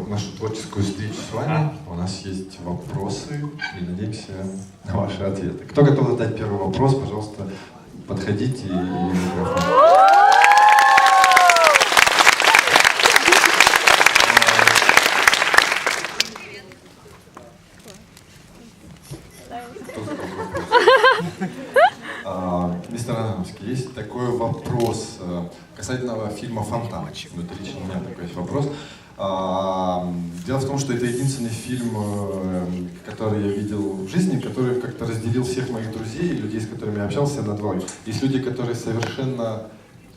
нашу творческую встречу с вами. У нас есть вопросы и надеемся на ваши ответы. Кто готов задать первый вопрос, пожалуйста, подходите и микрофон. Мистер Аронофски, есть такой вопрос касательно фильма «Фонтан». Внутри у меня такой есть вопрос. Дело в том, что это единственный фильм, который я видел в жизни, который как-то разделил всех моих друзей, людей, с которыми я общался, на двое. Есть люди, которые совершенно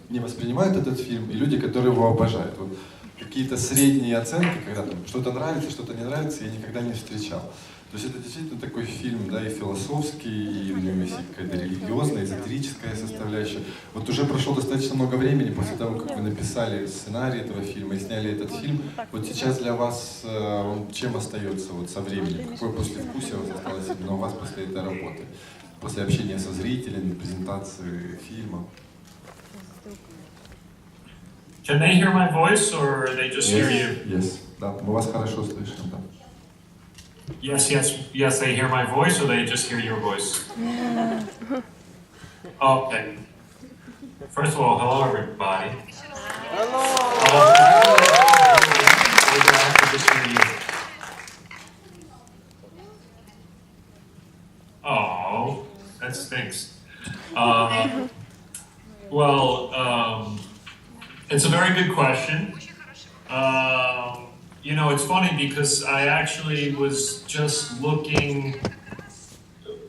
не воспринимают этот фильм, и люди, которые его обожают. Вот какие-то средние оценки, когда там что-то нравится, что-то не нравится, я никогда не встречал. То есть это действительно такой фильм, да, и философский, и в нем есть какая-то религиозная, эзотерическая составляющая. Вот уже прошло достаточно много времени после того, как вы написали сценарий этого фильма и сняли этот фильм. Вот сейчас для вас он чем остается вот со временем? Какое послевкусие у вас осталось именно у вас после этой работы? После общения со зрителями, презентации фильма? Can they hear my voice, or they just hear you? Yes, да, мы вас хорошо слышим, да. Yes, they hear my voice, or they just hear your voice? Okay. First of all, hello everybody. Hello. We're glad to just hear you. Oh, that stinks. It's a very good question. You know, it's funny because I actually was just looking,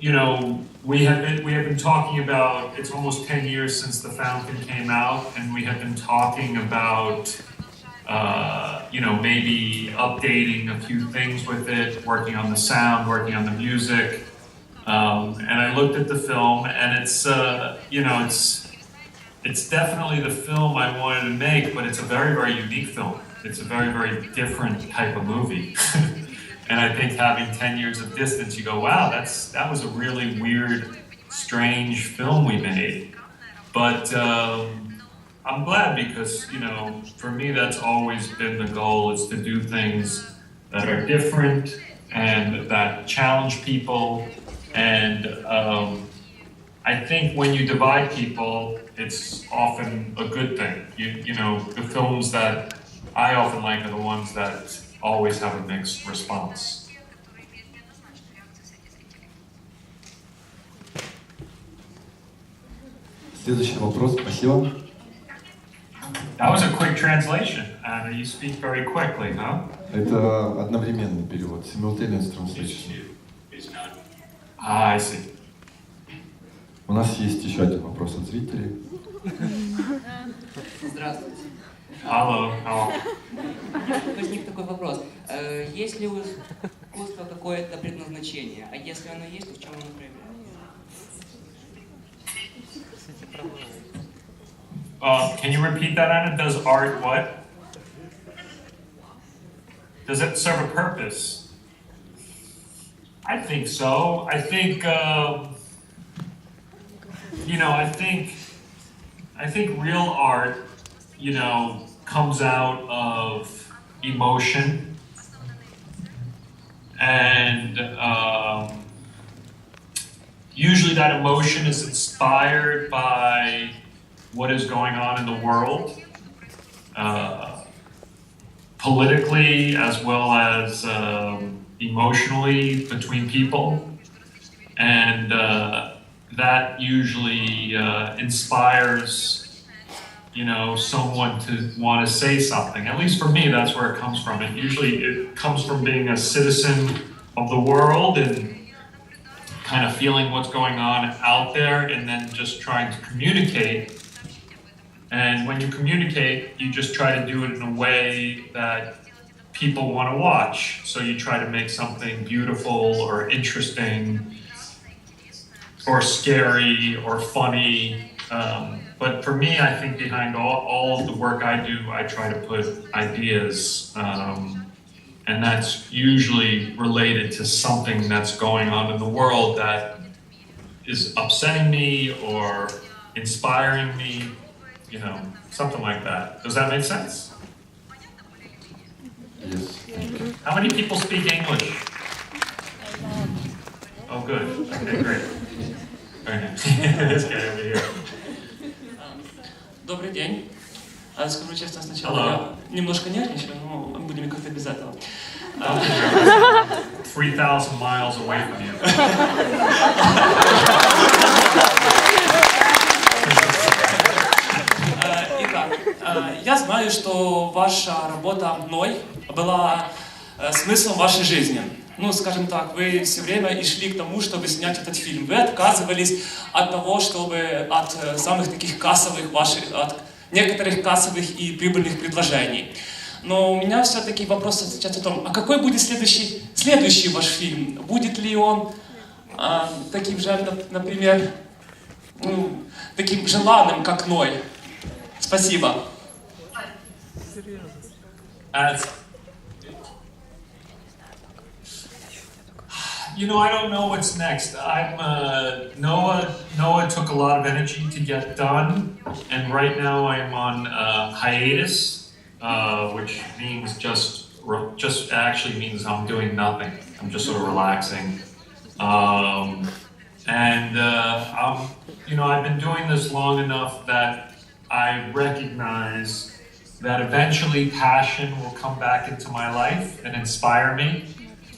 you know, we have been talking about, it's almost 10 years since The Fountain came out, and we have been talking about, you know, maybe updating a few things with it, working on the sound, working on the music. And I looked at the film, and it's, you know, it's definitely the film I wanted to make, but it's a very, very unique film. It's a very, very different type of movie. And I think having 10 years of distance, you go, wow, that was a really weird, strange film we made. But I'm glad because, you know, for me, that's always been the goal, is to do things that are different and that challenge people. And I think when you divide people, it's often a good thing. You know, the films that I often like are the ones that always have a mixed response. Следующий вопрос, спасибо. That was a quick translation, and you speak very quickly, huh? Это одновременный перевод, simultaneous translation. I see. У нас есть еще один вопрос от зрителей. Здравствуйте. Hello. Возник такой вопрос. Есть ли у искусства какое-то предназначение? А если оно есть, то в чем оно проявляется? Can you repeat that, Anna? Does art what? Does it serve a purpose? I think so. I think, you know, I think real art, you know, comes out of emotion, and usually that emotion is inspired by what is going on in the world, politically as well as emotionally between people, and that usually inspires, you know, someone to want to say something. At least for me, that's where it comes from. It comes from being a citizen of the world and kind of feeling what's going on out there, and then just trying to communicate. And when you communicate, you just try to do it in a way that people want to watch. So you try to make something beautiful or interesting or scary or funny. But for me, I think behind all of the work I do, I try to put ideas, and that's usually related to something that's going on in the world that is upsetting me or inspiring me, you know, something like that. Does that make sense? Yes. How many people speak English? Oh, good. Okay, great. Very nice. This guy over here. Добрый день. Скажу честно, сначала я немножко нервничаю, но будем как-то без этого. 3,000 miles away from you. Итак, я знаю, что ваша работа мной была смыслом вашей жизни. Ну, скажем так, вы все время и шли к тому, чтобы снять этот фильм. Вы отказывались от того, чтобы от самых таких кассовых ваших, от некоторых кассовых и прибыльных предложений. Но у меня все-таки вопрос сейчас о том, а какой будет следующий ваш фильм? Будет ли он таким же, например, таким желанным, как Ной? Спасибо. You know, I don't know what's next. Noah took a lot of energy to get done, and right now I'm on hiatus, which means just actually means I'm doing nothing. I'm just sort of relaxing, I'm, you know, I've been doing this long enough that I recognize that eventually passion will come back into my life and inspire me.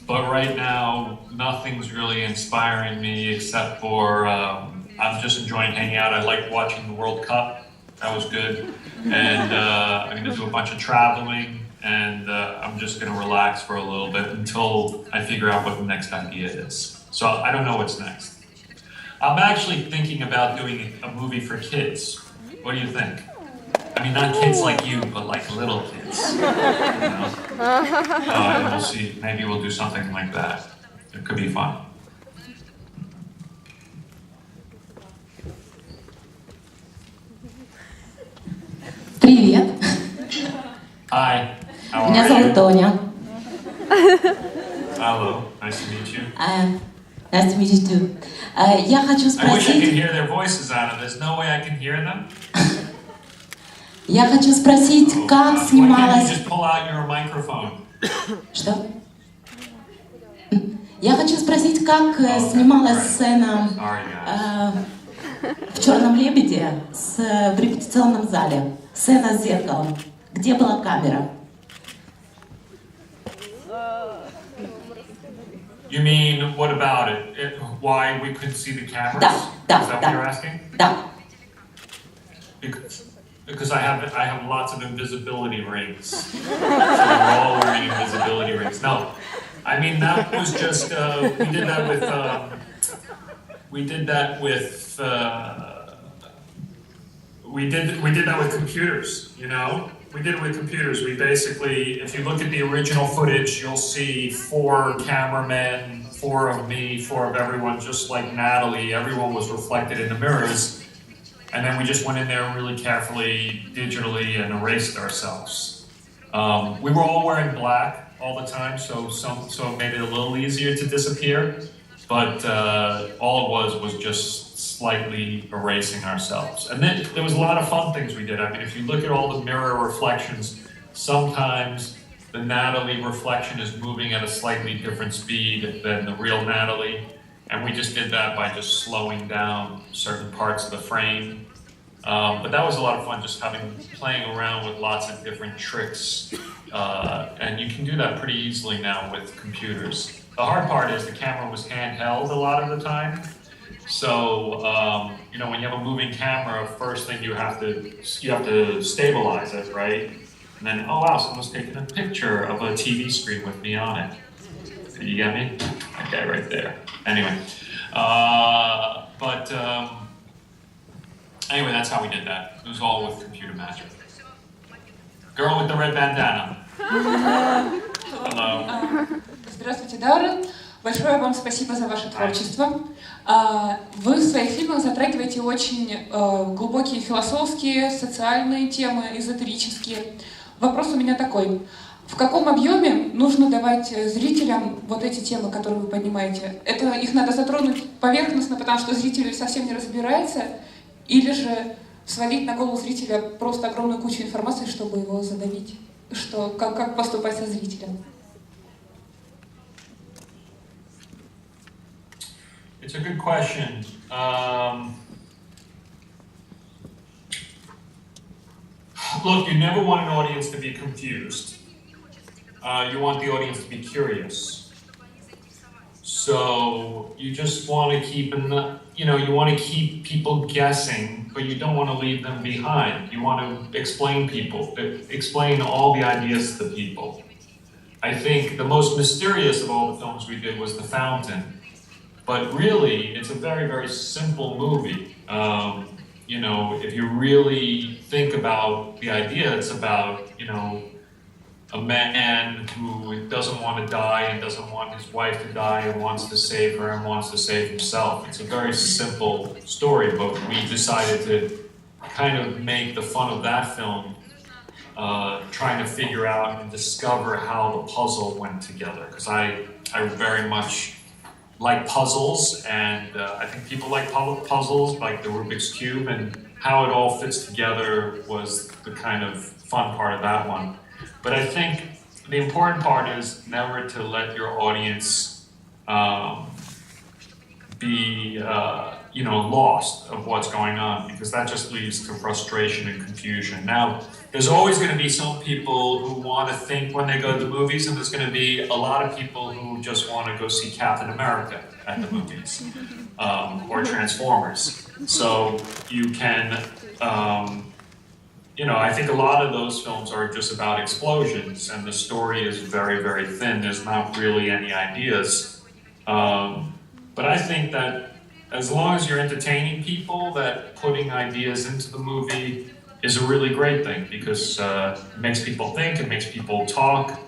But right now, nothing's really inspiring me except for I'm just enjoying hanging out. I like watching the World Cup. That was good. And I'm going to do a bunch of traveling, and I'm just going to relax for a little bit until I figure out what the next idea is. So I don't know what's next. I'm actually thinking about doing a movie for kids. What do you think? I mean, not kids like you, but like little kids. You know? And we'll see. Maybe we'll do something like that. It could be fun. Привет. Hi. How Меня are зовут you? Тоня. Hello. Nice to meet you. Nice to meet you too. Я хочу I wish I could спросить. hear their voices out of this. No way I can hear them. Я хочу спросить, Oh, как God. Why can't you снималась. just pull out your microphone? Что? Я хочу спросить, как снималась сцена Sorry, guys. в «Черном лебеде» в репетиционном зале. Сцена с зеркалом. Где была камера? You mean, what about it? Why we couldn't see the cameras? Да, Is that what да, you're asking? да. Because I have lots of invisibility rings. So we're all wearing invisibility rings. No, I mean that was just we did that with computers. You know, we did it with computers. We basically, if you look at the original footage, you'll see 4 cameramen, 4 of me, 4 of everyone, just like Natalie. Everyone was reflected in the mirrors. And then we just went in there really carefully, digitally, and erased ourselves. We were all wearing black all the time, so it made it a little easier to disappear. But all it was just slightly erasing ourselves. And then there was a lot of fun things we did. I mean, if you look at all the mirror reflections, sometimes the Natalie reflection is moving at a slightly different speed than the real Natalie. And we just did that by just slowing down certain parts of the frame. But that was a lot of fun, just playing around with lots of different tricks. And you can do that pretty easily now with computers. The hard part is the camera was handheld a lot of the time. So, you know, when you have a moving camera, first thing you have to stabilize it, right? And then, oh wow, someone's taking a picture of a TV screen with me on it. You get me? Okay, right there. Anyway, anyway, that's how we did that. It was all with computer magic. Girl with the red bandana. Hello. Здравствуйте, Даррен. Большое вам спасибо за ваше творчество. Вы в своих фильмах затрагиваете очень глубокие философские, социальные темы, эзотерические. Вопрос у меня такой. В каком объеме нужно давать зрителям вот эти темы, которые вы поднимаете? Это их надо затронуть поверхностно, потому что зритель совсем не разбирается, или же свалить на голову зрителя просто огромную кучу информации, чтобы его задавить? как поступать со зрителем? It's a good question. Look, you never want an audience to be confused. You want the audience to be curious. So you just want to keep you want to keep people guessing, but you don't want to leave them behind. You want to explain all the ideas to the people. I think the most mysterious of all the films we did was The Fountain. But really, it's a very, very simple movie. If you really think about the idea, it's about, a man who doesn't want to die and doesn't want his wife to die and wants to save her and wants to save himself. It's a very simple story, but we decided to kind of make the fun of that film trying to figure out and discover how the puzzle went together. Because I very much like puzzles, and I think people like puzzles, like the Rubik's Cube, and how it all fits together was the kind of fun part of that one. But I think the important part is never to let your audience be lost of what's going on, because that just leads to frustration and confusion. Now, there's always going to be some people who want to think when they go to the movies, and there's going to be a lot of people who just want to go see Captain America at the movies, or Transformers. So you can, I think a lot of those films are just about explosions, and the story is very, very thin. There's not really any ideas. But I think that as long as you're entertaining people, that putting ideas into the movie is a really great thing, because it makes people think, it makes people talk,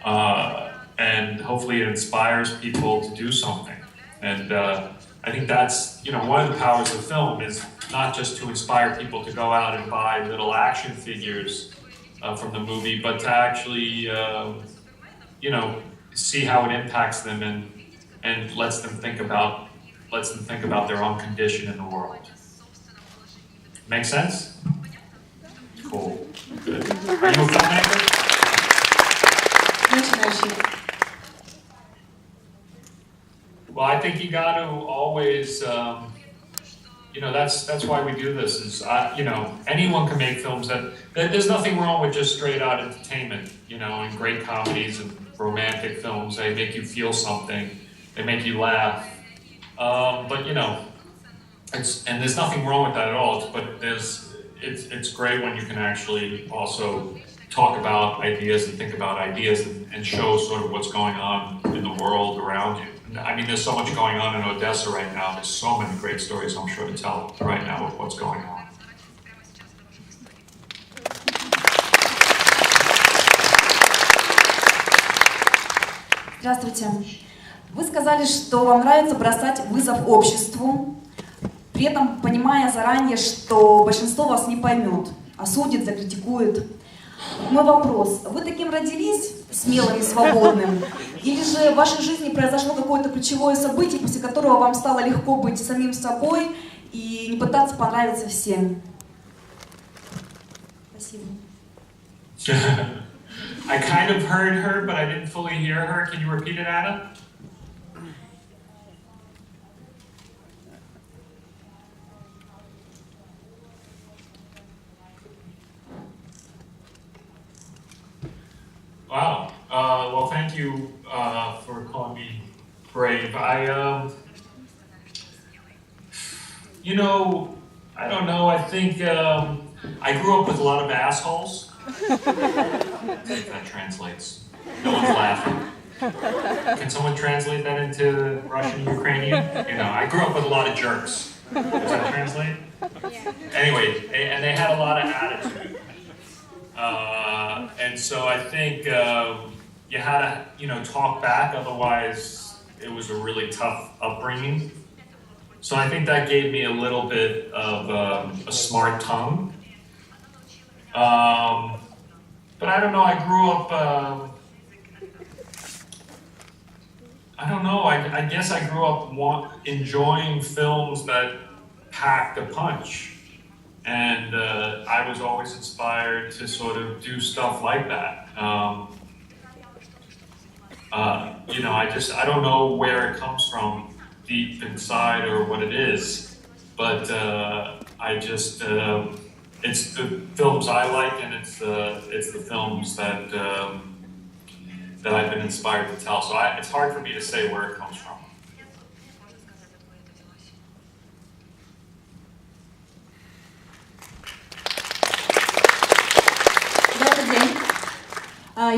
and hopefully it inspires people to do something. And I think that's, one of the powers of film is not just to inspire people to go out and buy little action figures from the movie, but to actually, see how it impacts them and lets them think about their own condition in the world. Make sense? Cool. Good. Are you a filmmaker? Well, I think you got to always, that's why we do this. Is anyone can make films. There's nothing wrong with just straight out entertainment. And great comedies and romantic films. They make you feel something. They make you laugh. But there's nothing wrong with that at all. But it's great when you can actually also talk about ideas and think about ideas and show sort of what's going on in the world around you. I mean, there's so much going on in Odessa right now. There's so many great stories, I'm sure, to tell right now with what's going on. Здравствуйте. Вы сказали, что вам нравится бросать вызов обществу, при этом понимая заранее, что большинство вас не поймет, осудит, закритикует. Мой вопрос. Вы таким родились, смелым и свободным? Или же в вашей жизни произошло какое-то ключевое событие, после которого вам стало легко быть самим собой и не пытаться понравиться всем? Спасибо. I kind of heard her, but I didn't fully hear her. Can you repeat it, Anna? Wow. Well, thank you for calling me brave. I don't know. I think I grew up with a lot of assholes. If that translates. No one's laughing. Can someone translate that into Russian, Ukrainian? I grew up with a lot of jerks. Does that translate? Yeah. Anyway, and they had a lot of attitude. And so I think you had to, talk back, otherwise it was a really tough upbringing. So I think that gave me a little bit of a smart tongue. But I don't know, I grew up, I guess I grew up enjoying films that packed a punch. And I was always inspired to sort of do stuff like that. You know, I don't know where it comes from deep inside or what it is, but it's the films I like, and it's the films that that I've been inspired to tell. So it's hard for me to say where it comes from. Добрый день.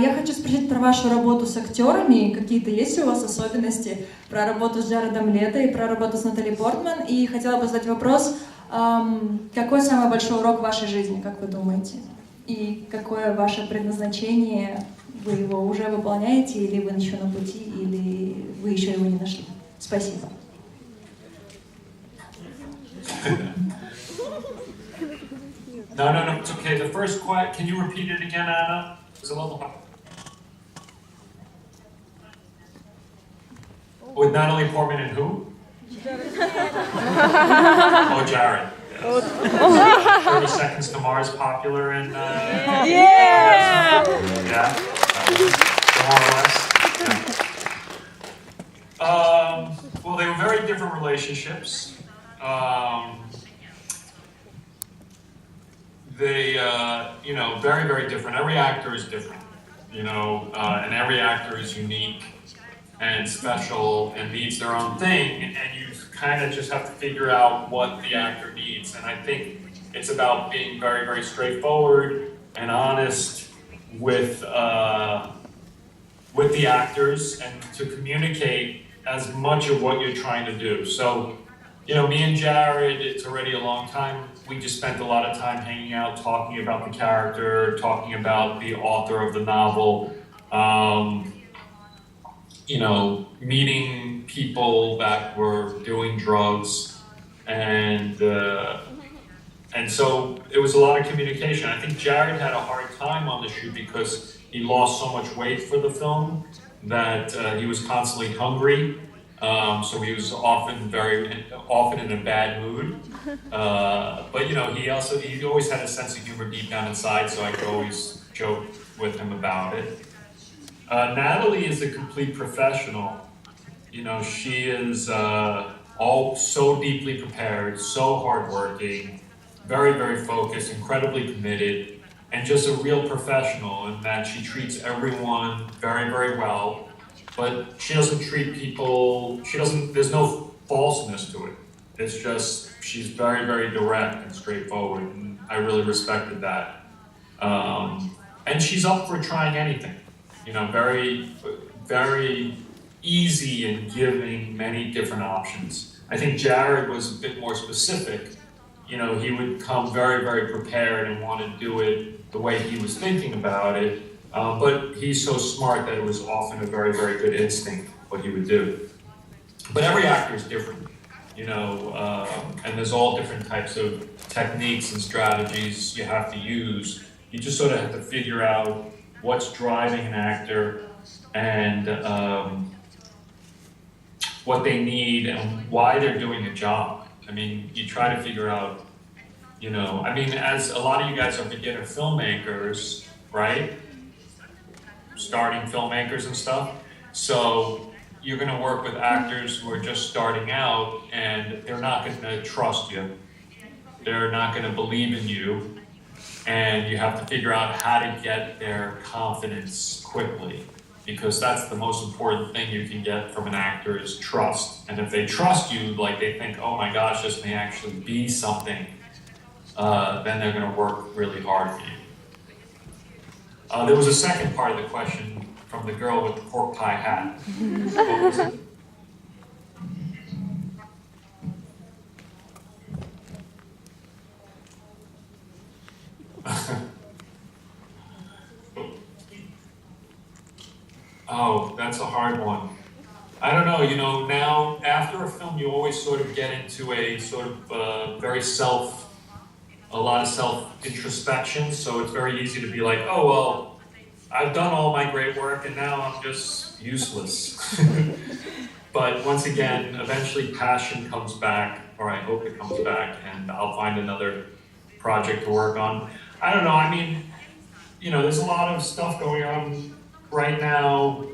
Я хочу спросить про вашу работу с актерами. Какие-то есть у вас особенности про работу с Джаредом Лето и про работу с Натали Портман? И хотела бы задать вопрос, какой самый большой урок в вашей жизни, как вы думаете? И какое ваше предназначение? Вы его уже выполняете, или вы еще на пути, или вы еще его не нашли? Спасибо. No, it's okay. The first question, can you repeat it again, Anna? It's a little hard. With Natalie Portman and who? Oh, Jared. Yes. 30 Seconds to Mars popular in... Yeah! Yeah. More or less. Well, they were very different relationships. They, you know, very, very different. Every actor is different, you know, and every actor is unique and special and needs their own thing, and you kind of just have to figure out what the actor needs. And I think it's about being very, very straightforward and honest with the actors and to communicate as much of what you're trying to do. So, you know, me and Jared, it's already a long time. We just spent a lot of time hanging out, talking about the character, talking about the author of the novel, you know, meeting people that were doing drugs, and so it was a lot of communication. I think Jared had a hard time on the shoot because he lost so much weight for the film that he was constantly hungry. So he was often in a bad mood. But you know, he always had a sense of humor deep down inside, so I could always joke with him about it. Natalie is a complete professional. You know, she is all so deeply prepared, so hardworking, very, very focused, incredibly committed, and just a real professional in that she treats everyone very, very well. But she doesn't treat people, there's no falseness to it. It's just, she's very, very direct and straightforward, and I really respected that. And she's up for trying anything. You know, very, very easy in giving many different options. I think Jared was a bit more specific. You know, he would come very, very prepared and want to do it the way he was thinking about it. But he's so smart that it was often a very, very good instinct what he would do. But every actor is different, you know, and there's all different types of techniques and strategies you have to use. You just sort of have to figure out what's driving an actor and what they need and why they're doing a job. I mean, you try to figure out, you know, I mean, as a lot of you guys are beginner filmmakers, right? Starting filmmakers and stuff. So you're going to work with actors who are just starting out, and they're not going to trust you. They're not going to believe in you, and you have to figure out how to get their confidence quickly, because that's the most important thing you can get from an actor is trust. And if they trust you, like they think, oh my gosh, this may actually be something, then they're going to work really hard for you. There was a second part of the question from the girl with the pork pie hat. What was it? Oh, that's a hard one. I don't know, you know, now after a film you always sort of get into a sort of a lot of self-introspection, so it's very easy to be like, oh, well, I've done all my great work and now I'm just useless. But once again, eventually passion comes back, or I hope it comes back, and I'll find another project to work on. I don't know, I mean, you know, there's a lot of stuff going on right now,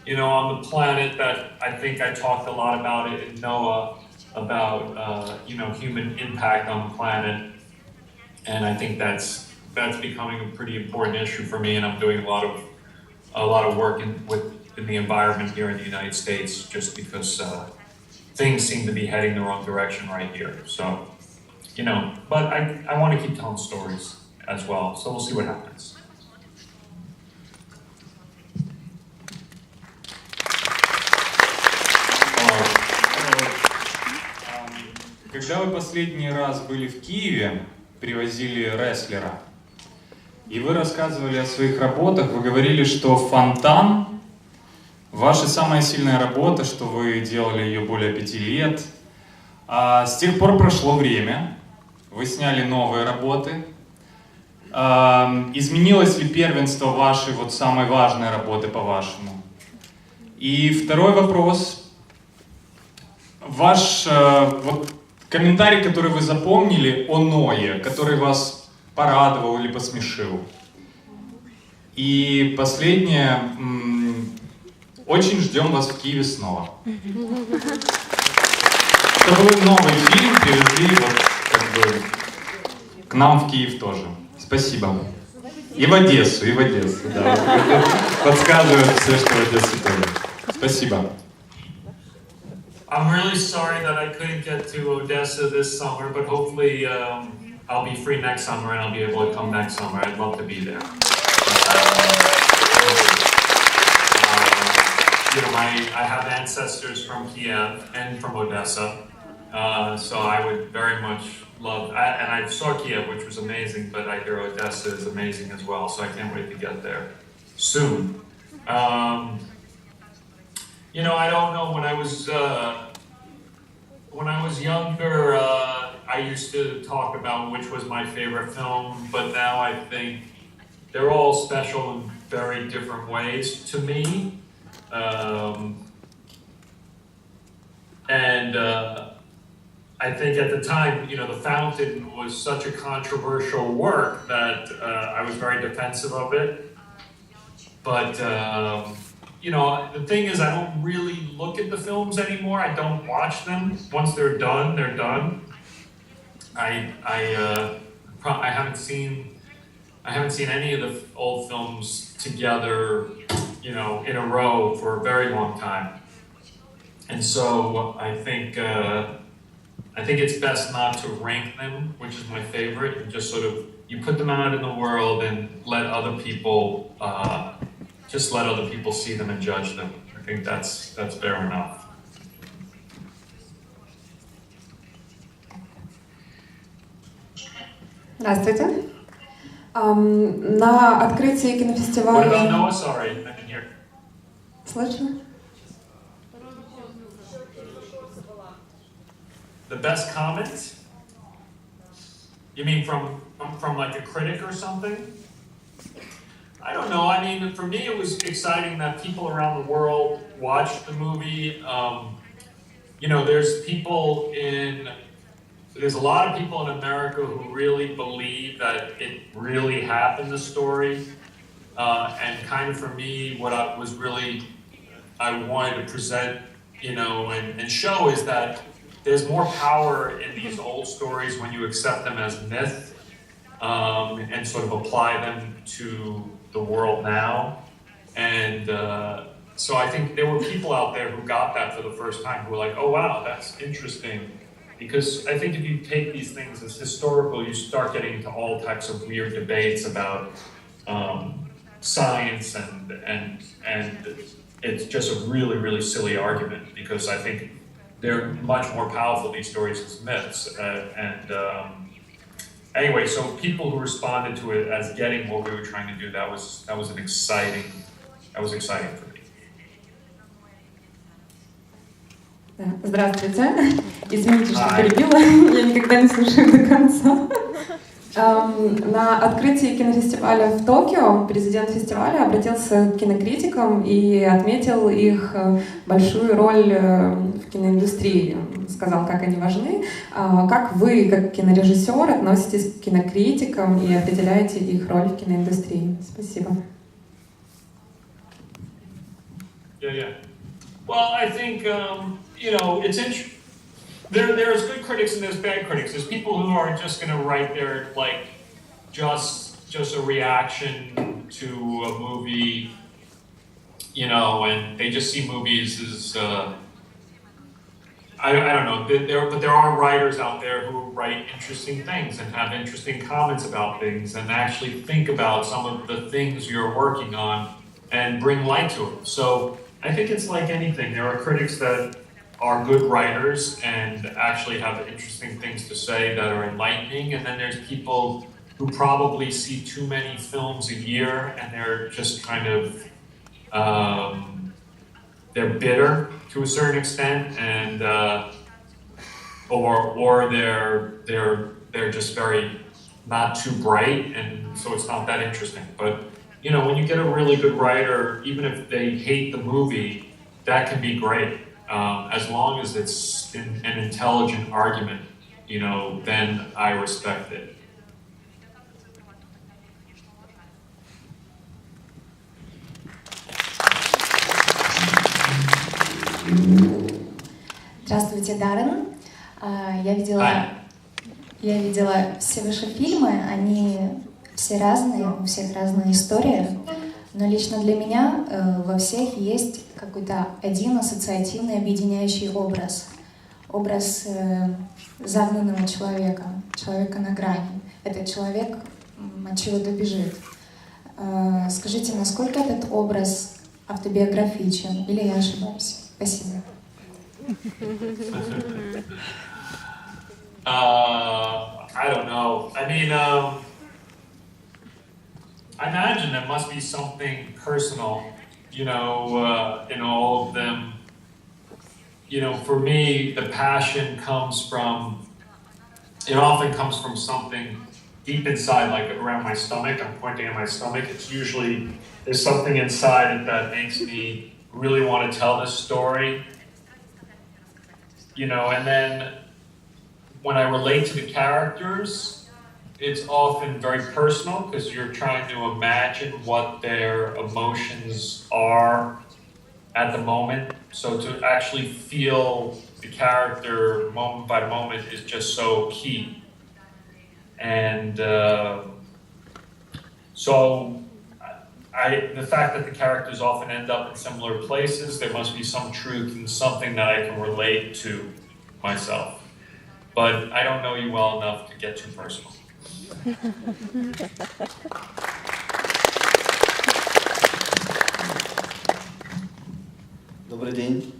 you know, on the planet that I think I talked a lot about it in NOAA, about, you know, human impact on the planet. And I think that's becoming a pretty important issue for me, and I'm doing a lot of work in the environment here in the United States, just because things seem to be heading the wrong direction right here. So, you know, but I want to keep telling stories as well, so we'll see what happens. Когда вы последний раз были в Киеве, привозили рестлера, и вы рассказывали о своих работах, вы говорили, что «Фонтан» — ваша самая сильная работа, что вы делали ее более 5 лет. А с тех пор прошло время, вы сняли новые работы. Изменилось ли первенство вашей вот самой важной работы, по-вашему? И второй вопрос. Ваш вот комментарий, который вы запомнили о Ное, который вас порадовал или посмешил. И последнее. Очень ждем вас в Киеве снова. Чтобы вы новый фильм привезли вот, как бы, к нам в Киев тоже. Спасибо. И в Одессу, да. Подсказывают все, что в Одессу тоже. Спасибо. I'm really sorry that I couldn't get to Odessa this summer, but hopefully I'll be free next summer and I'll be able to come next summer. I'd love to be there. You know, I have ancestors from Kiev and from Odessa, so I would very much love, and I saw Kiev, which was amazing, but I hear Odessa is amazing as well, so I can't wait to get there soon. You know, I don't know, when I was younger, I used to talk about which was my favorite film, but now I think they're all special in very different ways to me. I think at the time, you know, The Fountain was such a controversial work that I was very defensive of it. But, you know, the thing is, I don't really look at the films anymore. I don't watch them. Once they're done, they're done. I haven't seen any of the old films together, you know, in a row for a very long time. And so I think it's best not to rank them, which is my favorite, and just sort of, you put them out in the world and let other people, just let other people see them and judge them. I think that's fair enough. Здравствуйте. На открытии кинофестиваля... What about Noah? Sorry, I didn't hear. Слышно? The best comment? You mean from like a critic or something? I don't know. I mean, for me, it was exciting that people around the world watched the movie. You know, there's a lot of people in America who really believe that it really happened, the story. And kind of for me, what I wanted to present, you know, and show is that there's more power in these old stories when you accept them as myth and sort of apply them to the world now. And so I think there were people out there who got that for the first time, who were like, oh wow, that's interesting. Because I think if you take these things as historical, you start getting into all types of weird debates about science, and it's just a really, really silly argument, because I think they're much more powerful, these stories, as myths. Anyway, so people who responded to it as getting what we were trying to do, that was exciting for me. Здравствуйте. Извините, что перебила. Я никогда не слушаю до конца. На открытии кинофестиваля в Токио президент фестиваля обратился к кинокритикам и отметил их большую роль в киноиндустрии. Сказал, как они важны. Как вы, как кинорежиссер, относитесь к кинокритикам и определяете их роль в киноиндустрии? Спасибо. Yeah. Well, I think, it's interesting. There's good critics and there's bad critics. There's people who are just going to write their, just a reaction to a movie, and they just see movies as, I don't know, but there are writers out there who write interesting things and have interesting comments about things and actually think about some of the things you're working on and bring light to it. So I think it's like anything. There are critics that are good writers and actually have interesting things to say that are enlightening, and then there's people who probably see too many films a year and they're just kind of they're bitter to a certain extent, and or they're just very not too bright, and so it's not that interesting. But when you get a really good writer, even if they hate the movie, that can be great. As long as it's an intelligent argument, then I respect it. Здравствуйте, Даррен. Я видела все ваши фильмы, они все разные, у всех разная история, но лично для меня во всех есть какой-то один ассоциативный объединяющий образ. Образ загнанного человека, человека на грани. Этот человек от чего-то бежит. Скажите, насколько этот образ автобиографичен, или я ошибаюсь? Спасибо. I don't know. I mean, I imagine there must be something personal, in all of them. For me, the passion often comes from something deep inside, like around my stomach. I'm pointing at my stomach. It's usually, there's something inside it that makes me really want to tell this story. And then when I relate to the characters, it's often very personal because you're trying to imagine what their emotions are at the moment. So to actually feel the character moment by moment is just so key. And so the fact that the characters often end up in similar places, there must be some truth and something that I can relate to myself. But I don't know you well enough to get too personal. Добрый день.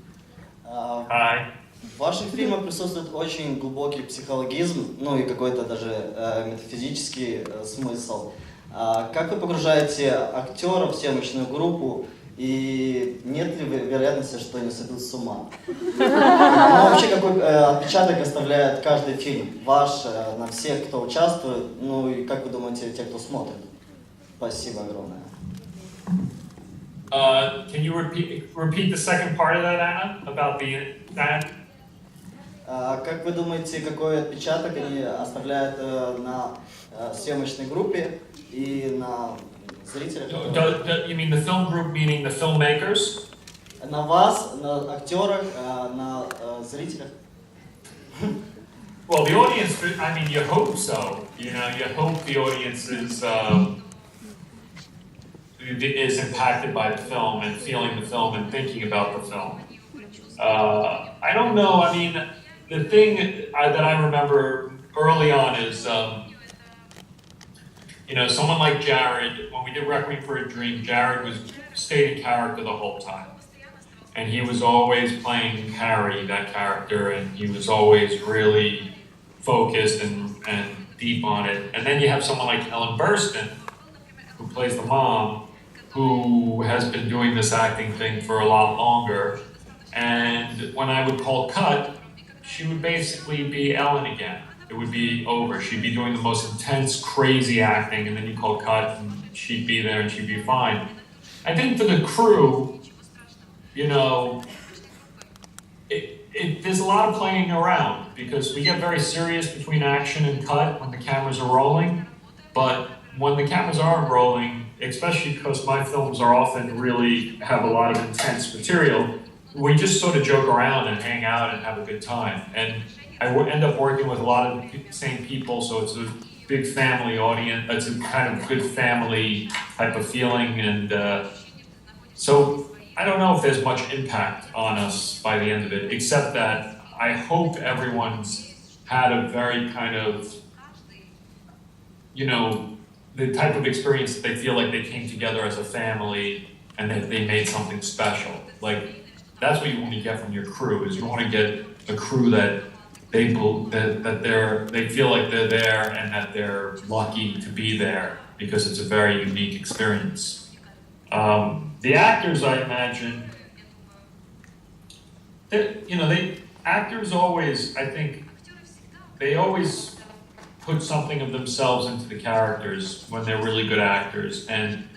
Hi. В ваших фильмах присутствует очень глубокий психологизм, и какой-то даже метафизический смысл. Как вы погружаете актеров в съемочную группу, и нет ли вероятности, что они сойдут с ума? Вообще, какой отпечаток оставляет каждый фильм ваш на всех, кто участвует, и как вы думаете, те, кто смотрит? Спасибо огромное. Can you repeat the second part of that, Anna, about that? Как вы думаете, какой отпечаток они оставляют на съемочной группе и на зрителях? You mean the film group, meaning the filmmakers? На вас, на актерах, на зрителях? Well, the audience, I mean, you hope so. You hope the audience is impacted by the film and feeling the film and thinking about the film. I don't know. I mean, the thing that I remember early on is, someone like Jared, when we did Requiem for a Dream, Jared stayed in character the whole time. And he was always playing Harry, that character, and he was always really focused and deep on it. And then you have someone like Ellen Burstyn, who plays the mom, who has been doing this acting thing for a lot longer. And when I would call cut, she would basically be Ellen again. it would be over. She'd be doing the most intense, crazy acting, and then you call cut, and she'd be there and she'd be fine. I think for the crew, you know, there's a lot of playing around because we get very serious between action and cut when the cameras are rolling, but when the cameras aren't rolling, especially because my films are often really have a lot of intense material, we just sort of joke around and hang out and have a good time. And I end up working with a lot of the same people, so it's a big family audience. It's a kind of good family type of feeling, and so I don't know if there's much impact on us by the end of it, except that I hope everyone's had a very kind of, you know, the type of experience that they feel like they came together as a family and that they made something special. Like, that's what you want to get from your crew, is you want to get a crew that they feel like they're there and that they're lucky to be there because it's a very unique experience. The actors, I imagine, actors always, I think, they always put something of themselves into the characters when they're really good actors, and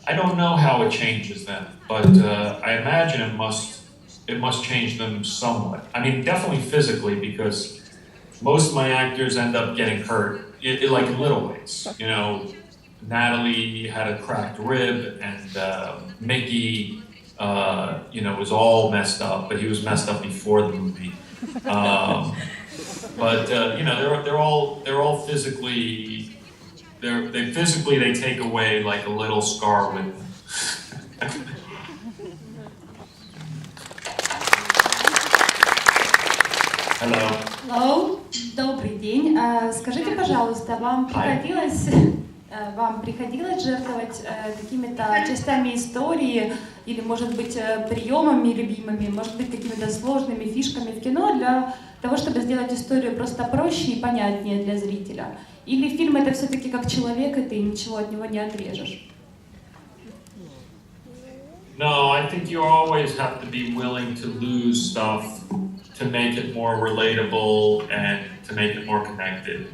I don't know how it changes them, but I imagine it must change them somewhat. I mean, definitely physically, because most of my actors end up getting hurt, like in little ways. You know, Natalie had a cracked rib, and Mickey, was all messed up, but he was messed up before the movie. They're all physically, they take away like a little scar with them. Hello. Hello. Добрый день. Скажите, пожалуйста, вам приходилось жертвовать какими-то частями истории или, может быть, приемами любимыми, может быть, какими-то сложными фишками в кино для того, чтобы сделать историю просто проще и понятнее для зрителя? Или фильм это все-таки как человек, и ты ничего от него не отрежешь? No, I think you always have to be willing to lose stuff to make it more relatable and to make it more connected.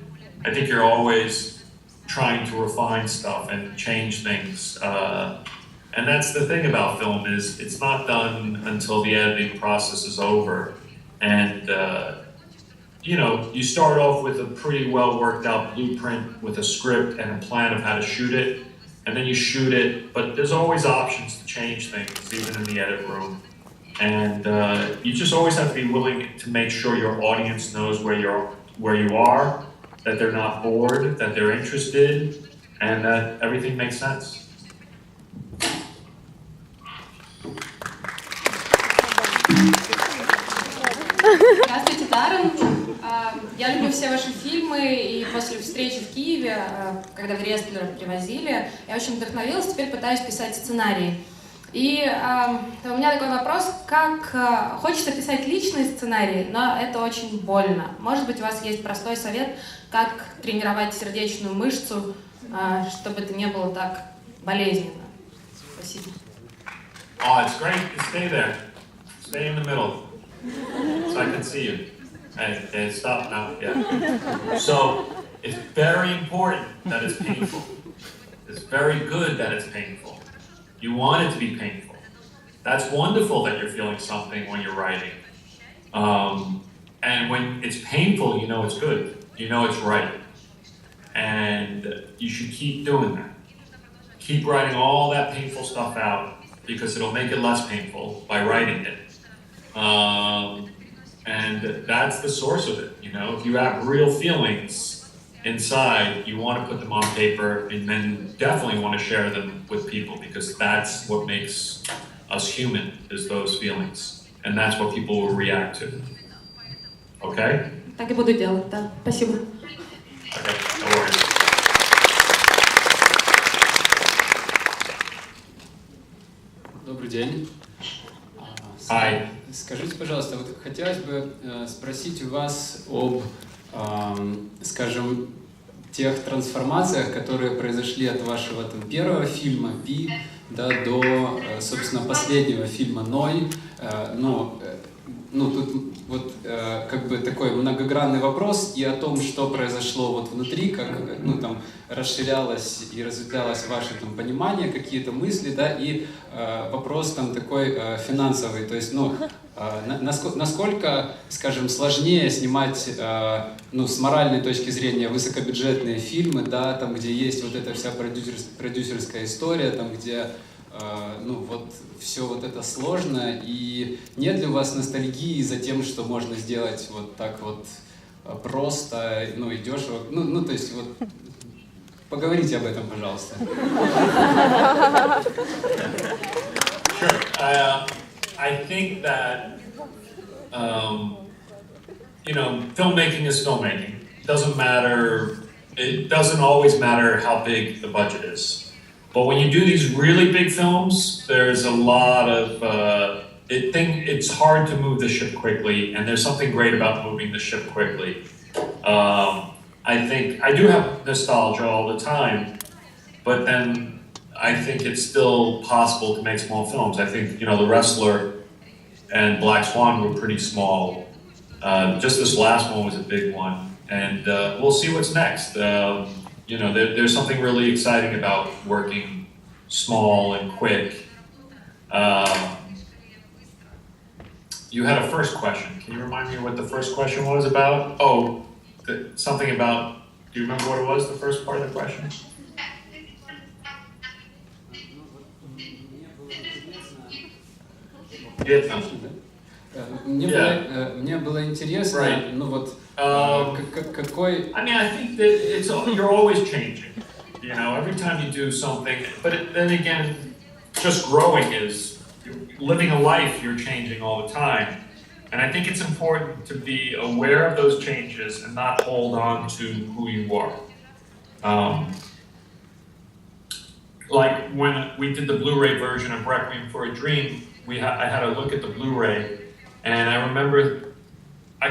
I think you're always trying to refine stuff and change things. And that's the thing about film, is it's not done until the editing process is over. And you start off with a pretty well worked out blueprint with a script and a plan of how to shoot it, and then you shoot it, but there's always options to change things, even in the edit room. And you just always have to be willing to make sure your audience knows where you are, that they're not bored, that they're interested, and that everything makes sense. Здравствуйте, Даррен. Я люблю все ваши фильмы, и после встречи в Киеве, когда вы рестлера привозили, я очень вдохновилась, теперь пытаюсь писать сценарий. И у меня такой вопрос, хочется писать личный сценарий, но это очень больно. Может быть, у вас есть простой совет, как тренировать сердечную мышцу, чтобы это не было так болезненно? Спасибо. Oh, it's great. Stay there. Stay in the middle, so I can see you. Hey, stop now. Yeah. So it's very important that it's painful. It's very good that it's painful. You want it to be painful. That's wonderful that you're feeling something when you're writing. And when it's painful, you know it's good. You know it's right. And you should keep doing that. Keep writing all that painful stuff out, because it'll make it less painful by writing it. And that's the source of it. If you have real feelings inside, you want to put them on paper, and then definitely want to share them with people, because that's what makes us human, is those feelings. And that's what people will react to. Okay? Так и буду делать, да. Спасибо. Okay, no worries. Добрый день. Hi. Скажите, пожалуйста, вот хотелось бы спросить у вас об, скажем, тех трансформациях, которые произошли от вашего первого фильма «Пи», да, до, собственно, последнего фильма «Ной». Тут вот как бы такой многогранный вопрос и о том, что произошло вот внутри, как там расширялось и разветвлялось ваше там понимание, какие-то мысли, да, и вопрос там такой финансовый, то есть, насколько, скажем, сложнее снимать, с моральной точки зрения высокобюджетные фильмы, да, там, где есть вот эта вся продюсерская история, там, где все вот это сложно, и нет ли у вас ностальгии за тем, что можно сделать вот так вот просто, и дешево, то есть вот поговорите об этом, пожалуйста. Sure. I think that, filmmaking is filmmaking. It doesn't always matter how big the budget is. But when you do these really big films, there's a lot of, it's hard to move the ship quickly, and there's something great about moving the ship quickly. I think, I do have nostalgia all the time, but then I think it's still possible to make small films. I think, The Wrestler and Black Swan were pretty small. Just this last one was a big one, and we'll see what's next. There's something really exciting about working small and quick. You had a first question. Can you remind me what the first question was about? Oh, something about, do you remember what it was, the first part of the question? Мне было интересно, right. какой... I mean, I think that you're always changing, every time you do something, but then again, just growing is, living a life, you're changing all the time. And I think it's important to be aware of those changes and not hold on to who you are. Like when we did the Blu-ray version of Requiem for a Dream, I had a look at the Blu-ray, and I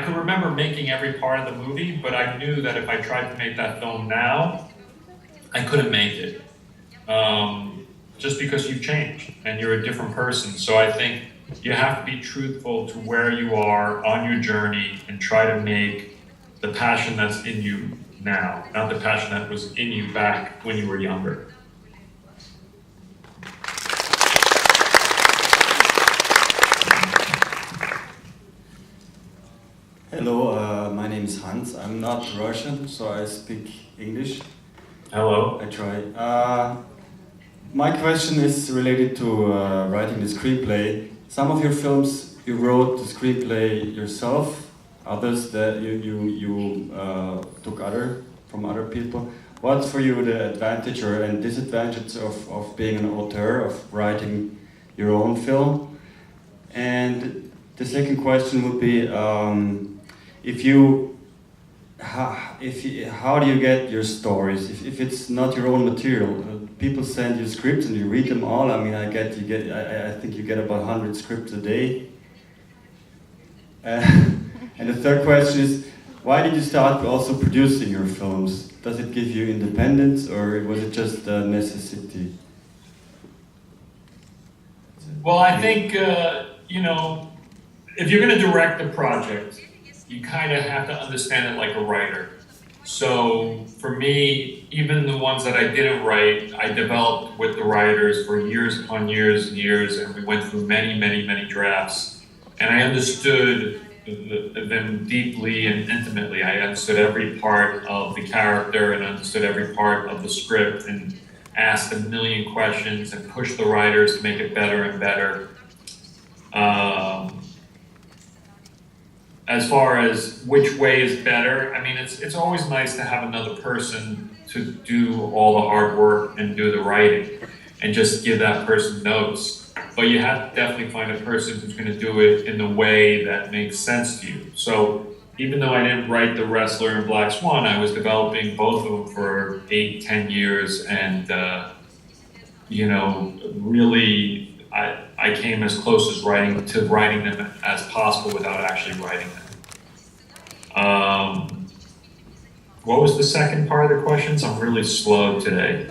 could remember making every part of the movie, but I knew that if I tried to make that film now, I couldn't make it. Just because you've changed and you're a different person. So I think you have to be truthful to where you are on your journey and try to make the passion that's in you now, not the passion that was in you back when you were younger. Hello, my name is Hans. I'm not Russian, so I speak English. Hello. I try. My question is related to writing the screenplay. Some of your films, you wrote the screenplay yourself. Others that you took from other people. What's for you the advantage and disadvantage of being an author, of writing your own film? And the second question would be, how do you get your stories? If it's not your own material, people send you scripts and you read them all. I mean, I think you get about 100 scripts a day. And the third question is, why did you start also producing your films? Does it give you independence, or was it just a necessity? Well, I think, if you're going to direct a project, you kind of have to understand it like a writer. So for me, even the ones that I didn't write, I developed with the writers for years upon years and years, and we went through many, many, many drafts. And I understood them deeply and intimately. I understood every part of the character and understood every part of the script and asked a million questions and pushed the writers to make it better and better. As far as which way is better, I mean, it's always nice to have another person to do all the hard work and do the writing and just give that person notes. But you have to definitely find a person who's going to do it in the way that makes sense to you. So even though I didn't write The Wrestler and Black Swan, I was developing both of them for 8-10 years, and really I came as close as writing them as possible without actually writing them. What was the second part of the questions? I'm really slow today.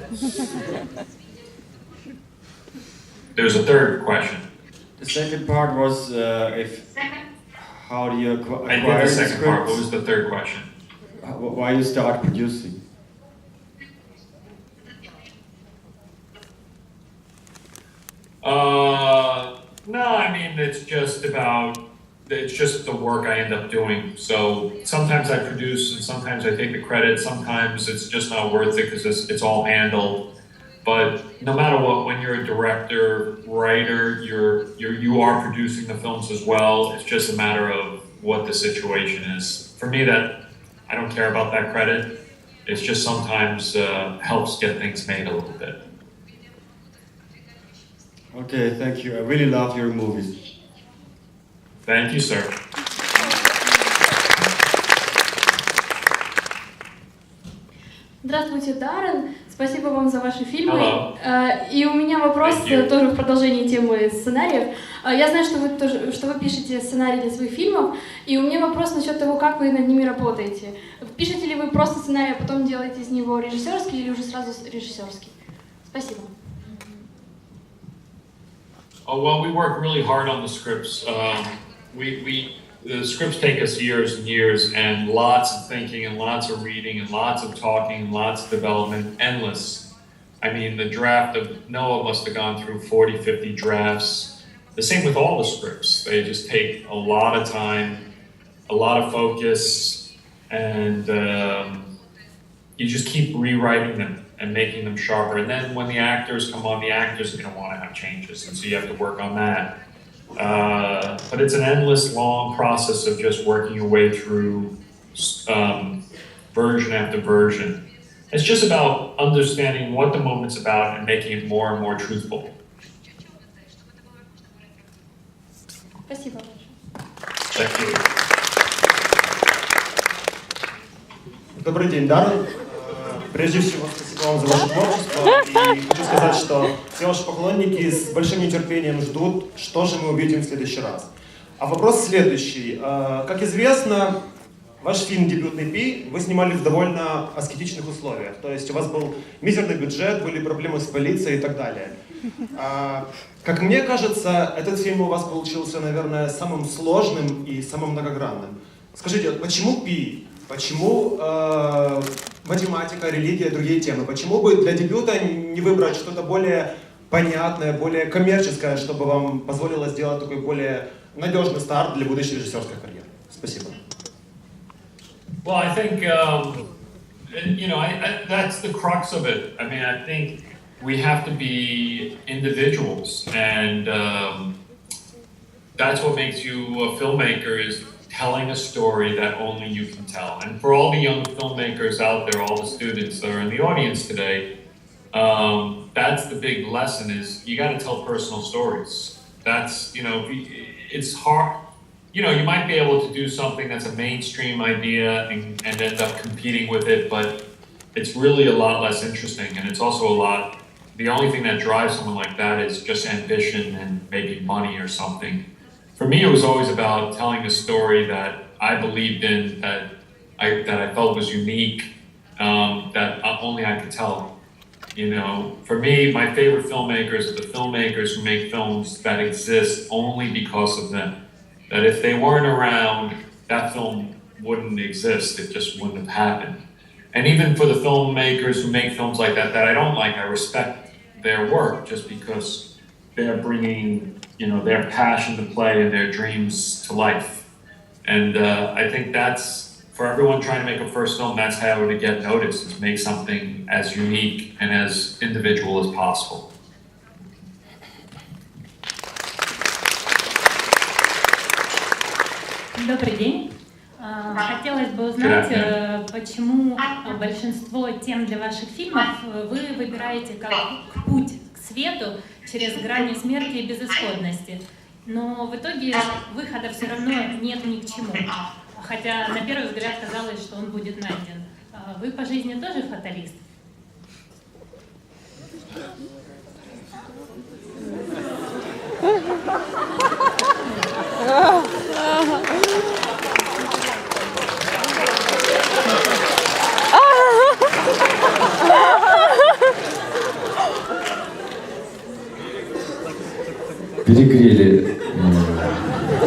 there's a third question. The second part was how do you acquire I did the second scripts? part. What was the third question? Why you start producing? No, I mean, it's just the work I end up doing. So sometimes I produce and sometimes I take the credit. Sometimes it's just not worth it because it's all handled. But no matter what, when you're a director, writer, you are producing the films as well. It's just a matter of what the situation is. For me, that I don't care about that credit. It's just sometimes helps get things made a little bit. Okay, thank you. I really love your movies. Thank you, sir. Здравствуйте, Даррен. Спасибо вам за ваши фильмы. Hello. И у меня вопрос тоже в продолжении темы сценариев. Я знаю, что вы пишете сценарии для своих фильмов, и у меня вопрос насчет того, как вы над ними работаете. Пишете ли вы просто сценарий, а потом делаете из него режиссерский или уже сразу режиссерский? Спасибо. Oh, well, we work really hard on the scripts. The scripts take us years and years, and lots of thinking, and lots of reading, and lots of talking, and lots of development, endless. I mean, the draft of Noah must have gone through 40, 50 drafts. The same with all the scripts. They just take a lot of time, a lot of focus, and you just keep rewriting them and making them sharper. And then when the actors come on, the actors are going to want to have changes, and so you have to work on that. But it's an endless, long process of just working your way through version after version. It's just about understanding what the moment's about and making it more and more truthful. Спасибо. Thank you. Добрый день, Даррен. Прежде всего, спасибо вам за ваше творчество. И хочу сказать, что все ваши поклонники с большим нетерпением ждут, что же мы увидим в следующий раз. А вопрос следующий. Как известно, ваш фильм «Дебютный Пи» вы снимали в довольно аскетичных условиях. То есть у вас был мизерный бюджет, были проблемы с полицией и так далее. Как мне кажется, этот фильм у вас получился, наверное, самым сложным и самым многогранным. Скажите, почему Пи? Почему математика, религия, другие темы? Почему бы для дебюта не выбрать что-то более понятное, более коммерческое, чтобы вам позволило сделать такой более надежный старт для будущей режиссерской карьеры? Спасибо. Well, I think, that's the crux of it. I mean, I think we have to be individuals, and that's what makes you a filmmaker, is telling a story that only you can tell. And for all the young filmmakers out there, all the students that are in the audience today, that's the big lesson, is you got to tell personal stories. That's, it's hard. You might be able to do something that's a mainstream idea and end up competing with it, but it's really a lot less interesting. And it's also the only thing that drives someone like that is just ambition and maybe money or something. For me, it was always about telling a story that I believed in, that I felt was unique, that only I could tell. For me, my favorite filmmakers are the filmmakers who make films that exist only because of them. That if they weren't around, that film wouldn't exist. It just wouldn't have happened. And even for the filmmakers who make films like that I don't like, I respect their work just because they're bringing their passion to play and their dreams to life. And I think that's, for everyone trying to make a first film, that's how to get noticed, is make something as unique and as individual as possible. Добрый день. Хотелось бы узнать, почему большинство тем для ваших фильмов вы выбираете как путь к свету через грани смерти и безысходности. Но в итоге выхода все равно нет ни к чему. Хотя на первый взгляд казалось, что он будет найден. Вы по жизни тоже фаталист?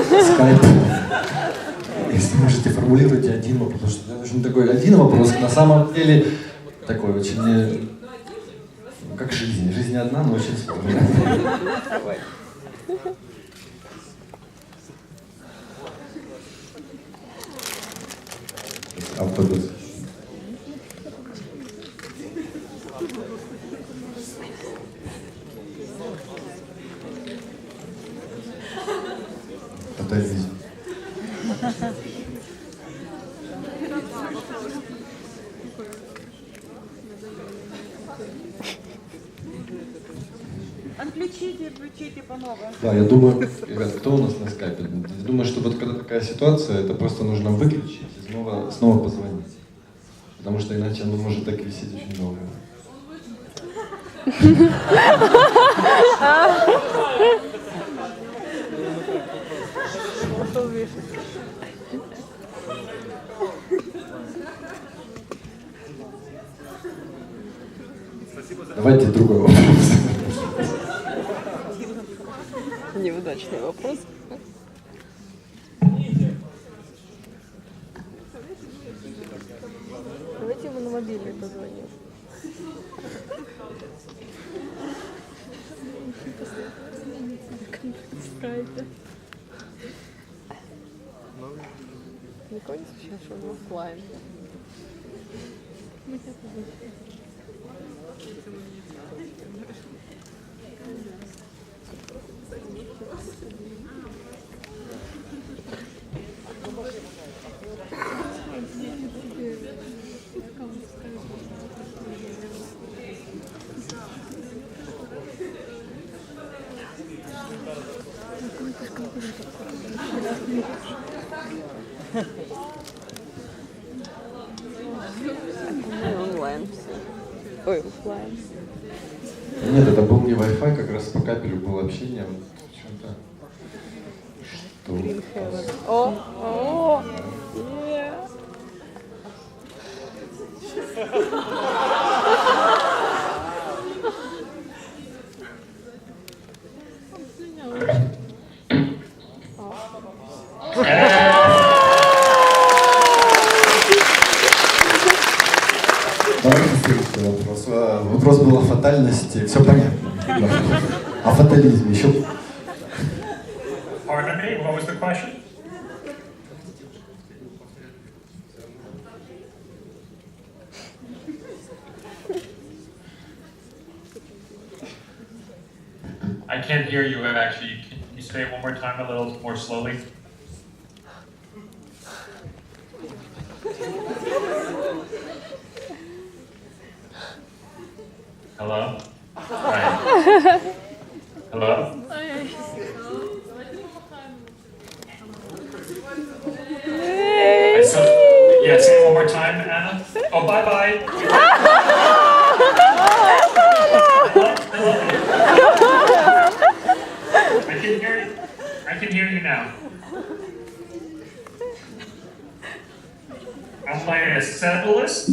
скайп. Если можете, формулируйте один вопрос, потому что мне нужен такой один вопрос, на самом деле такой очень, как жизнь. Жизнь одна, но очень сложная. Автобус. Фатализм. Включите по новой. Да, я думаю, ребят, кто у нас на скайпе? Я думаю, что вот когда такая ситуация, это просто нужно выключить и снова позвонить. Потому что иначе оно может так висеть очень долго. Давайте другой вопрос. Неудачный вопрос. Давайте ему на мобильный позвоним. Никого не смущает, что он оффлайн. Онлайн все. Ой, оффлайн. Нет, это был не Wi-Fi, как раз по кабелю было общение. Что-то. О, Вопрос был о фатальности, все понятно. О фатализме еще. Pardon me, what was the question? I can't hear you actually. Can you say it one more time a little more slowly? Hello? Hi. Hello? Yeah, say it one more time, Anna. Oh, bye-bye. I can hear you now. Am I a settlist?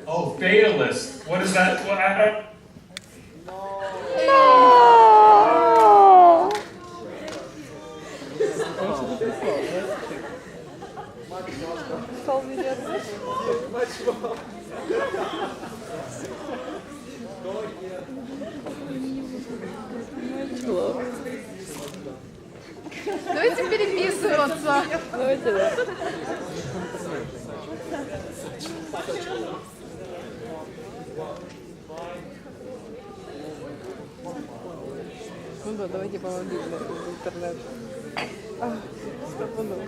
Oh, fatalist. What is that? What, Давайте переписываться. Давайте, да. Ну да, давайте по мобильному в интернет. Стопанул.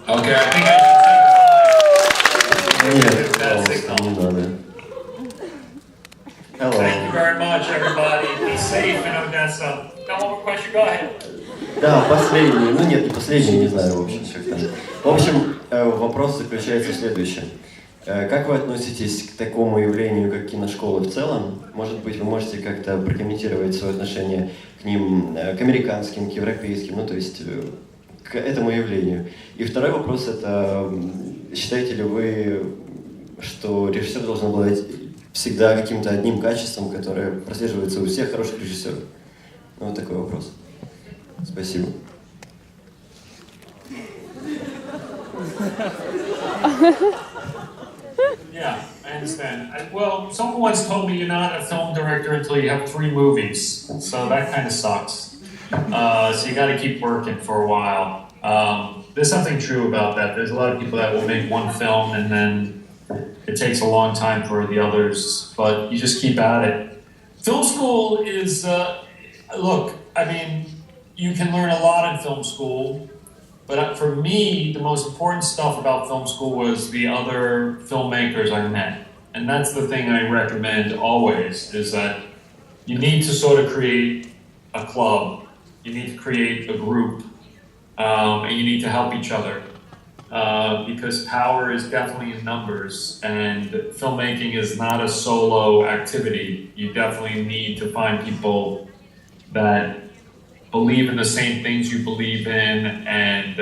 Okay, I think I should take that signal. Hello. Thank you very much, everybody. Be safe in Odessa. No more question, go ahead. Да, последний, ну нет, не последний, не знаю, в общем, как там. В общем, вопрос заключается в следующем. Как вы относитесь к такому явлению, как киношколы в целом? Может быть, вы можете как-то прокомментировать свое отношение к ним, к американским, к европейским, ну то есть к этому явлению. И второй вопрос это, считаете ли вы, что режиссер должен обладать всегда каким-то одним качеством, которое прослеживается у всех хороших режиссеров? Ну, вот такой вопрос. Спасибо. Yeah, I understand. Well, someone once told me you're not a film director until you have 3 movies, so that kind of sucks. So you got to keep working for a while. There's something true about that. There's a lot of people that will make 1 film and then it takes a long time for the others, but you just keep at it. Film school is, look, I mean, you can learn a lot in film school. But for me, the most important stuff about film school was the other filmmakers I met. And that's the thing I recommend always, is that you need to sort of create a club. You need to create a group. And you need to help each other. Because power is definitely in numbers. And filmmaking is not a solo activity. You definitely need to find people that believe in the same things you believe in and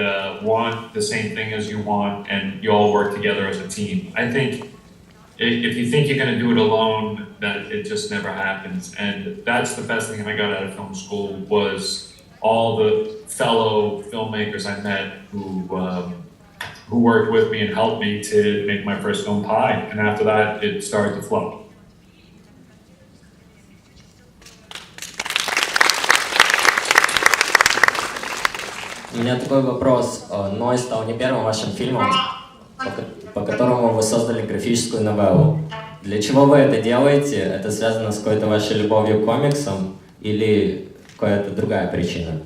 want the same thing as you want, and you all work together as a team. I think if you think you're going to do it alone, that it just never happens. And that's the best thing I got out of film school was all the fellow filmmakers I met who worked with me and helped me to make my first film, Pi. And after that, it started to flow. У меня такой вопрос. «Ной» стал не первым вашим фильмом, по которому вы создали графическую новеллу. Для чего вы это делаете? Это связано с какой-то вашей любовью к комиксам или какая-то другая причина?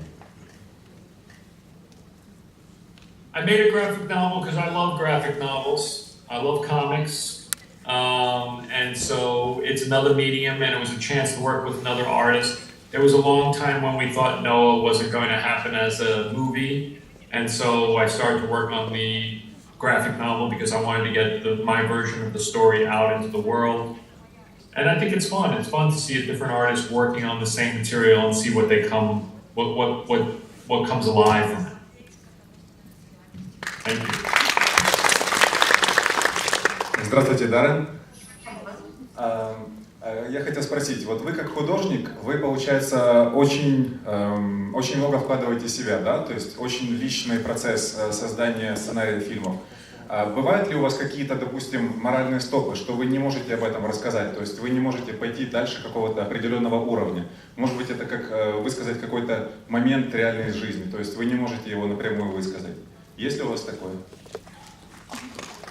I made a graphic novel because I love graphic novels. I love comics. And so it's another medium, and it was a chance to work with another artist. There was a long time when we thought Noah wasn't going to happen as a movie, and so I started to work on the graphic novel because I wanted to get my version of the story out into the world. And I think it's fun. It's fun to see a different artist working on the same material and see what comes alive from it. Thank you. Здравствуйте, Даррен. Я хотел спросить, вот вы как художник, вы, получается, очень много вкладываете в себя, да? То есть очень личный процесс создания сценария фильмов. Бывают ли у вас какие-то, допустим, моральные стопы, что вы не можете об этом рассказать? То есть вы не можете пойти дальше какого-то определенного уровня? Может быть, это как высказать какой-то момент реальной жизни, то есть вы не можете его напрямую высказать. Есть ли у вас такое?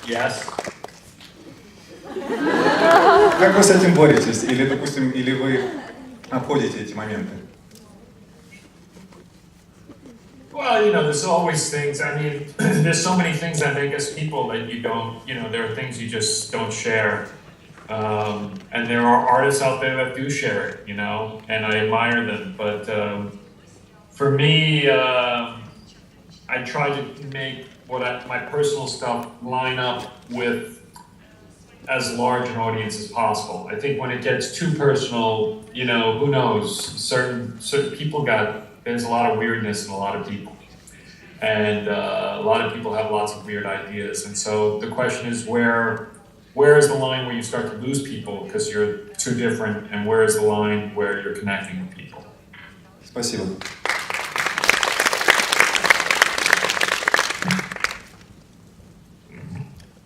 Yes. Как вы с этим боретесь? Или, допустим, или вы обходите эти моменты? Well, you know, there's always things, I mean, there's so many things that make us people that you don't, you know, there are things you just don't share. And there are artists out there that do share it, you know, and I admire them. But for me, I try to make my personal stuff line up with as large an audience as possible. I think when it gets too personal, you know, who knows? Certain people there's a lot of weirdness in a lot of people. And a lot of people have lots of weird ideas. And so the question is where is the line where you start to lose people because you're too different, and where is the line where you're connecting with people? Спасибо.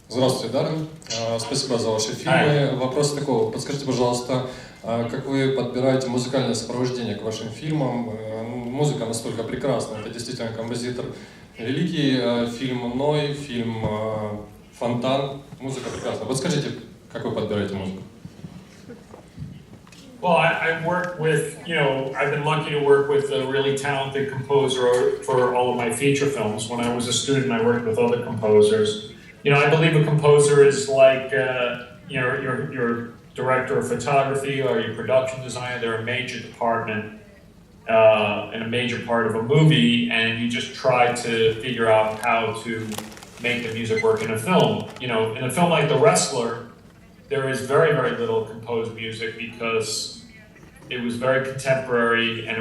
Здравствуйте, Даррен. Спасибо за ваши фильмы. Вопрос такой. Подскажите, пожалуйста, как вы подбираете музыкальное сопровождение к вашим фильмам? Музыка настолько прекрасна. Это действительно композитор великий. Фильм «Ной», фильм «Фонтан». Музыка прекрасна. Вот скажите, как вы подбираете музыку? Well, I work with, you know, I've been lucky to work with a really talented composer for all of my feature films. When I was a student, I worked with other composers. You know, I believe a composer is like, you know, director of photography? Are you a production designer? They're a major department and a major part of a movie, and you just try to figure out how to make the music work in a film. You know, in a film like The Wrestler, there is very, very little composed music because it was very contemporary, and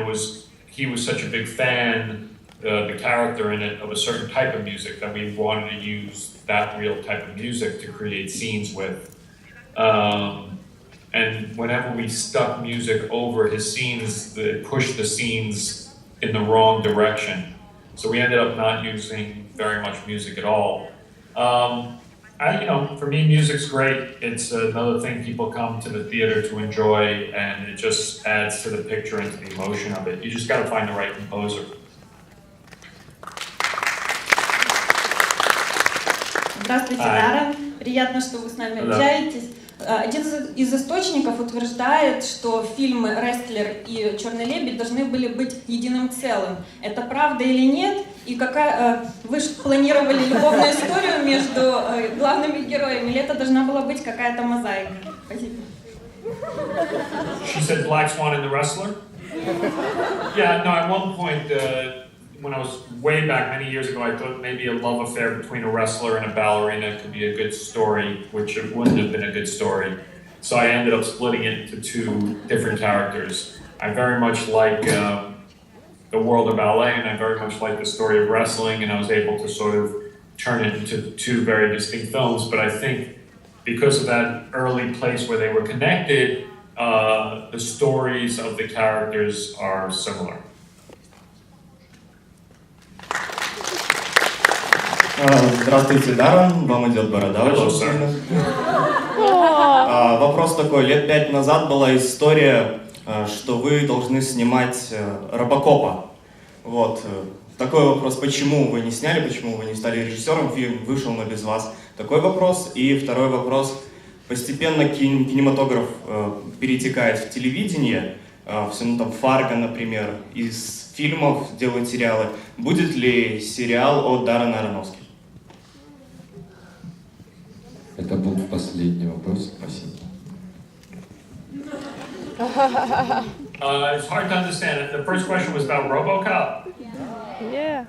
he was such a big fan, the character in it, of a certain type of music that we wanted to use that real type of music to create scenes with. And whenever we stuck music over his scenes, it pushed the scenes in the wrong direction. So we ended up not using very much music at all. For me, music's great. It's another thing people come to the theater to enjoy, and it just adds to the picture and to the emotion of it. You just got to find the right composer. Здравствуйте, Даррен. Приятно, что вы с нами общаетесь. Один из источников утверждает, что фильмы «Рестлер» и «Черный лебедь» должны были быть единым целым. Это правда или нет? И вы планировали любовную историю между главными героями, или это должна была быть какая-то мозаика? Спасибо. She said Black Swan in The Wrestler? Yeah, no, at one point, when I was way back many years ago, I thought maybe a love affair between a wrestler and a ballerina could be a good story, which it wouldn't have been a good story. So I ended up splitting it into two different characters. I very much like the world of ballet, and I very much like the story of wrestling, and I was able to sort of turn it into two very distinct films. But I think because of that early place where they were connected, the stories of the characters are similar. Здравствуйте, Даррен, вам идет борода очень сильно. Вопрос такой, лет 5 назад была история, что вы должны снимать Робокопа. Вот. Такой вопрос, почему вы не сняли, почему вы не стали режиссером, фильм вышел, но без вас. Такой вопрос. И второй вопрос, постепенно кинематограф перетекает в телевидение, там Фарго, например, из фильмов делают сериалы. Будет ли сериал от Даррена Аронофски? Это был последний вопрос. Спасибо. It's hard to understand. The first question was about RoboCop. Yeah.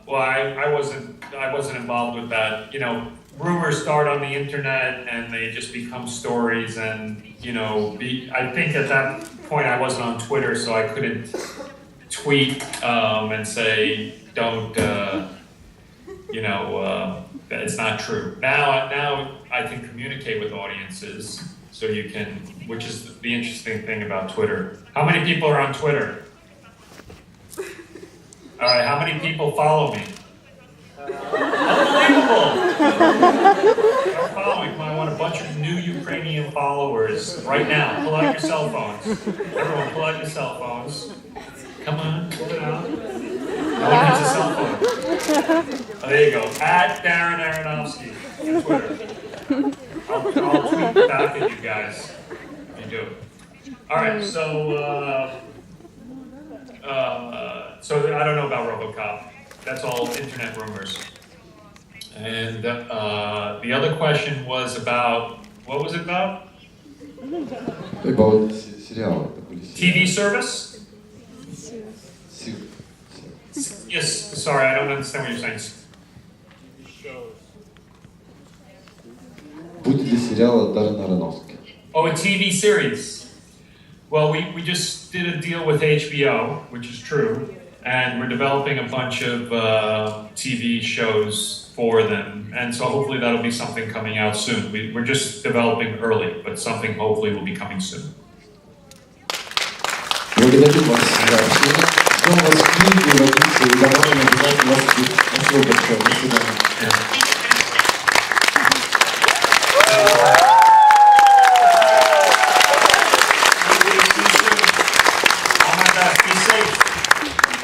Well, I wasn't involved with that. You know, rumors start on the internet and they just become stories. And I think at that point I wasn't on Twitter, so I couldn't tweet and say, don't. It's not true. Now I can communicate with audiences, so you can, which is the interesting thing about Twitter. How many people are on Twitter? All right, how many people follow me? Unbelievable! Start following. I want a bunch of new Ukrainian followers right now. Pull out your cell phones. Everyone, pull out your cell phones. Come on, pull it out. No one has a cell phone. Oh, there you go. At Darren Aronofski on Twitter. I'll tweet back at you guys if you do. All right, so I don't know about RoboCop. That's all internet rumors. And the other question was about, what was it about? About сериал. TV service? Yes, sorry, I don't understand what you're saying. Будет ли сериал от Даррена Аронофски? Oh, a TV series. Well, we just did a deal with HBO, which is true, and we're developing a bunch of TV shows for them, and so hopefully that'll be something coming out soon. We're just developing early, but something hopefully will be coming soon. Благодарю вас за общение. Ждем вас в книге, в Одессе, и давайте обязательно вас будет. Спасибо большое. До свидания.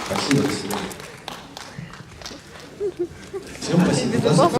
Спасибо, до свидания. Всем спасибо.